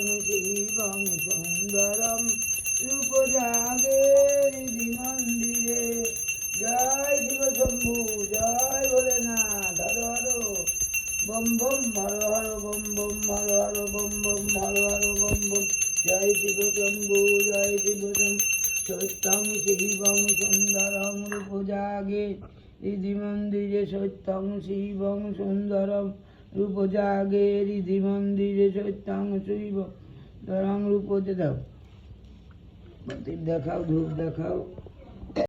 শিবং সুন্দরম রূপ জাগে হৃদি মন্দিরে। জয় শিব শম্ভু, জয় Bholenath, Har Har bomb bomb, Har Har bomb bomb, Har Har bomb bomb, Har Har bomb bomb. জয় শিব শম্ভু, জয় শিব শম্ভু। সত্যং শিবং সুন্দরং রূপ জাগে হৃদি মন্দিরে। সত্যং শিবং সুন্দরম রূপ জাগে হৃদি মন্দিরে। সত্যং শিবং সুন্দরং রূপ। দাও, দেখাও, ধূপ দেখাও।